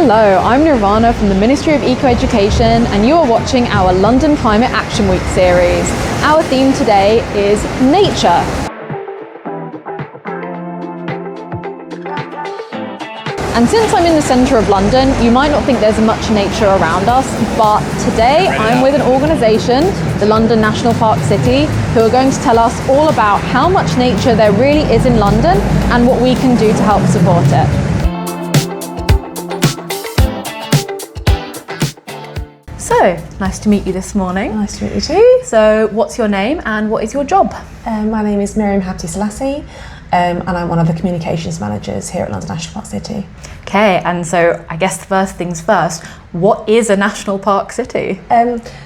Hello, I'm Nirvana from the Ministry of Eco-Education and you are watching our London Climate Action Week series. Our theme today is nature. And since I'm in the centre of London, you might not think there's much nature around us, but today I'm with an organisation, the London National Park City, who are going to tell us all about how much nature there really is in London and what we can do to help support it. So, nice to meet you this morning. Nice to meet you too. So, what's your name and what is your job? My name is Miriam Selassie, and I'm one of the communications managers here at London National Park City. Okay, and so I guess the first things first, what is a national park city?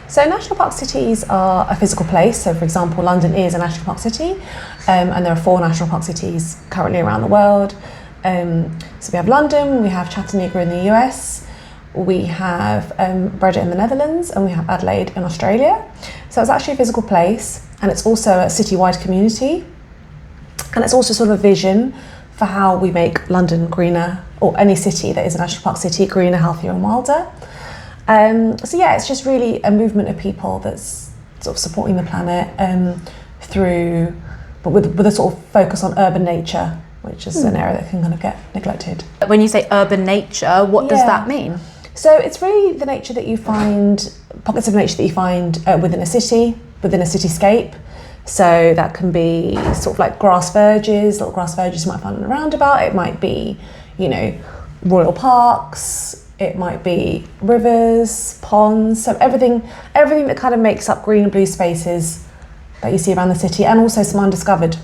So national park cities are a physical place. So for example, London is a national park city, and there are 4 national park cities currently around the world. So we have London, we have Chattanooga in the US, we have Breda in the Netherlands, and we have Adelaide in Australia. So it's actually a physical place, and it's also a citywide community. And it's also sort of a vision for how we make London greener, or any city that is a national park city, greener, healthier and wilder. So yeah, it's just really a movement of people that's sort of supporting the planet but with a sort of focus on urban nature, which is an area that can kind of get neglected. When you say urban nature, what does that mean? So it's really the nature that you find, pockets of nature that you find within a city, within a cityscape. So that can be sort of like grass verges, little grass verges you might find on a roundabout. It might be, royal parks. It might be rivers, ponds. So everything that kind of makes up green and blue spaces that you see around the city, and also some undiscovered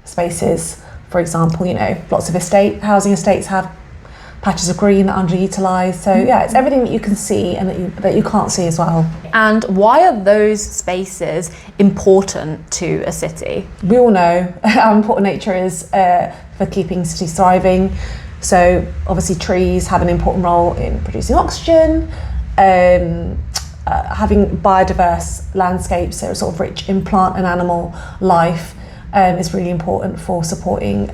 spaces. For example, lots of housing estates have patches of green that are underutilised. So yeah, it's everything that you can see and that you can't see as well. And why are those spaces important to a city? We all know how important nature is for keeping cities thriving. So obviously trees have an important role in producing oxygen, having biodiverse landscapes, so sort of rich in plant and animal life, is really important for supporting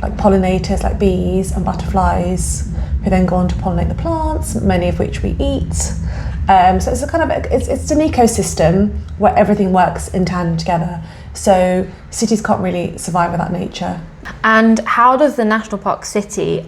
like pollinators like bees and butterflies, who then go on to pollinate the plants, many of which we eat. So it's a kind of it's an ecosystem where everything works in tandem together. So cities can't really survive without nature. And how does the National Park City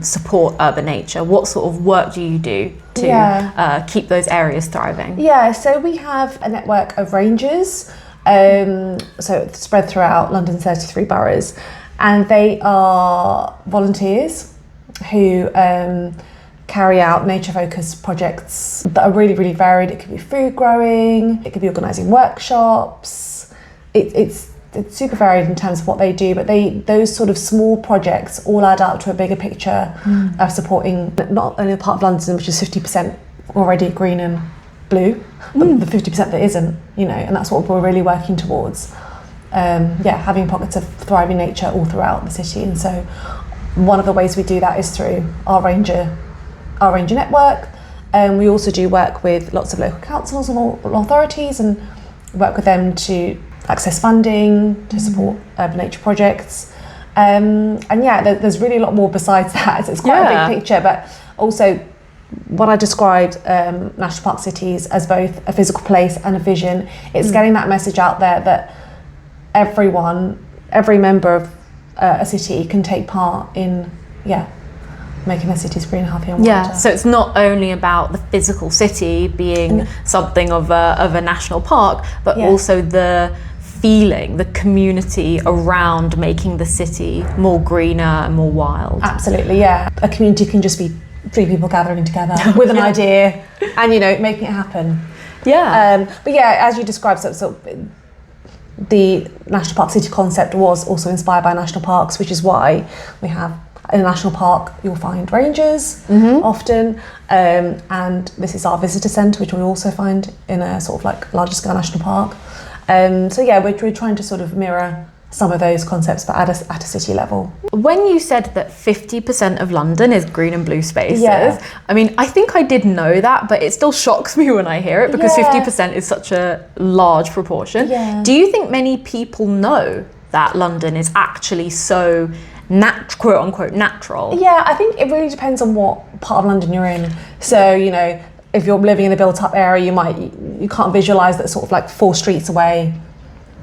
support urban nature? What sort of work do you do to keep those areas thriving? Yeah, so we have a network of rangers. So it's spread throughout London's 33 boroughs, and they are volunteers who carry out nature-focused projects that are really, really varied. It could be food growing, it could be organising workshops. It's super varied in terms of what they do, but those sort of small projects all add up to a bigger picture of supporting not only the part of London, which is 50% already green and blue, but the 50% that isn't, and that's what we're really working towards. Having pockets of thriving nature all throughout the city. And so one of the ways we do that is through our ranger network. We also do work with lots of local councils and authorities, and work with them to access funding to support urban nature projects. There's really a lot more besides that. It's quite a big picture, but also when I described national park cities as both a physical place and a vision, it's getting that message out there that every member of a city can take part in making their cities green, healthy and wider. So it's not only about the physical city being something of a national park, but also the feeling, the community around making the city more greener and more wild. Absolutely, yeah. A community can just be 3 people gathering together with an idea and making it happen. But as you described, so the National Park City concept was also inspired by national parks, which is why we have in a national park you'll find rangers often, and this is our visitor centre, which we also find in a sort of like larger scale national park. We're trying to sort of mirror some of those concepts, but at a city level. When you said that 50% of London is green and blue spaces, I mean, I think I did know that, but it still shocks me when I hear it, because 50% is such a large proportion. Do you think many people know that London is actually so quote unquote natural? Yeah, I think it really depends on what part of London you're in. So, you know, if you're living in a built-up area, you can't visualise that sort of like 4 streets away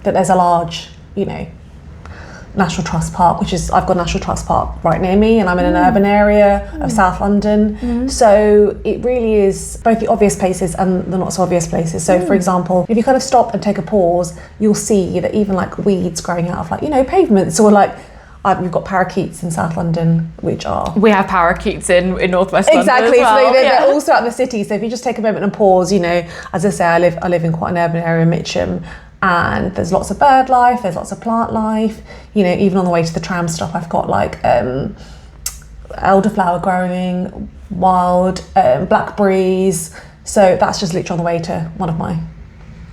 that there's a large, you know, National Trust Park, I've got a National Trust Park right near me, and I'm in an urban area of South London. So it really is both the obvious places and the not so obvious places. So for example, if you kind of stop and take a pause, you'll see that even like weeds growing out of like, you know, pavements, or like we've got parakeets in South London, which are... We have parakeets in Northwest London Exactly, as well. so they're also out in the city. So if you just take a moment and pause, you know, as I say, I live in quite an urban area in Mitcham, and there's lots of bird life, there's lots of plant life. You know, even on the way to the tram stop, I've got like elderflower growing, wild blackberries. So that's just literally on the way to one of my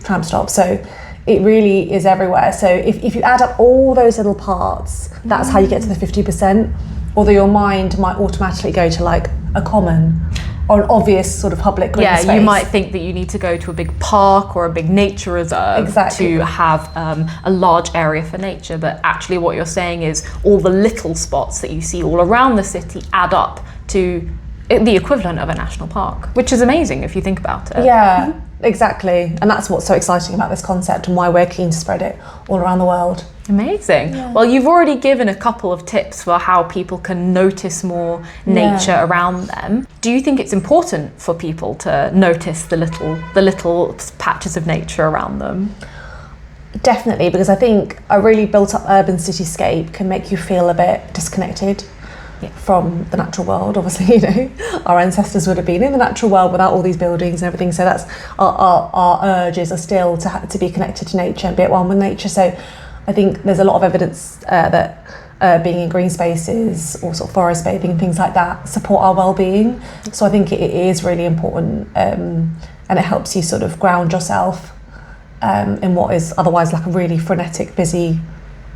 tram stops. So it really is everywhere. So if you add up all those little parts, that's how you get to the 50%. Although your mind might automatically go to like a common or an obvious sort of public green space. You might think that you need to go to a big park or a big nature reserve to have a large area for nature, but actually what you're saying is all the little spots that you see all around the city add up to the equivalent of a national park, which is amazing if you think about it. Yeah, exactly. And that's what's so exciting about this concept and why we're keen to spread it all around the world. Amazing. Yeah. Well, you've already given a couple of tips for how people can notice more nature around them. Do you think it's important for people to notice the little patches of nature around them? Definitely, because I think a really built up urban cityscape can make you feel a bit disconnected from the natural world. Obviously, you know, our ancestors would have been in the natural world without all these buildings and everything. So that's our urges are still to be connected to nature and be at one with nature. So I think there's a lot of evidence that being in green spaces or sort of forest bathing and things like that support our well-being. So I think it is really important, and it helps you sort of ground yourself in what is otherwise like a really frenetic, busy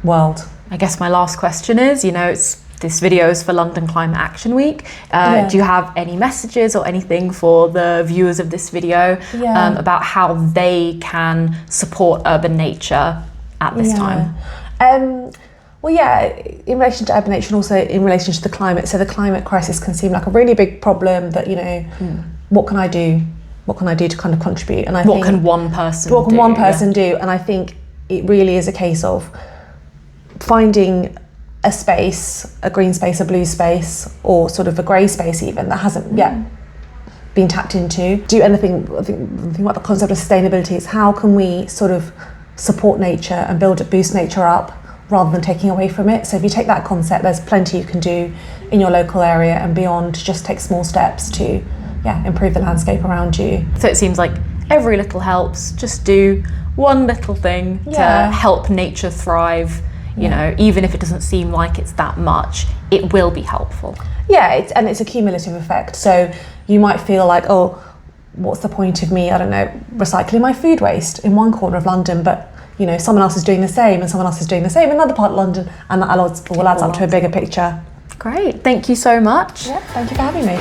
world. I guess my last question is, you know, this video is for London Climate Action Week. Do you have any messages or anything for the viewers of this video about how they can support urban nature at this time? Well, yeah, in relation to urban nature and also in relation to the climate. So the climate crisis can seem like a really big problem that, you know, what can I do? What can I do to kind of contribute? And what can one person do? And I think it really is a case of finding a space, a green space, a blue space, or sort of a grey space even that hasn't yet been tapped into. Do anything. I think the thing about the concept of sustainability is how can we sort of support nature and boost nature up rather than taking away from it. So if you take that concept, there's plenty you can do in your local area and beyond to just take small steps to improve the landscape around you. So it seems like every little helps. Just do one little thing to help nature thrive. You know, even if it doesn't seem like it's that much, it will be helpful. Yeah, it's a cumulative effect. So you might feel like, oh, what's the point of me, I don't know, recycling my food waste in one corner of London, but you know, someone else is doing the same and someone else is doing the same in another part of London, and that all adds up to a bigger picture. Great, thank you so much. Yeah, thank you for having me.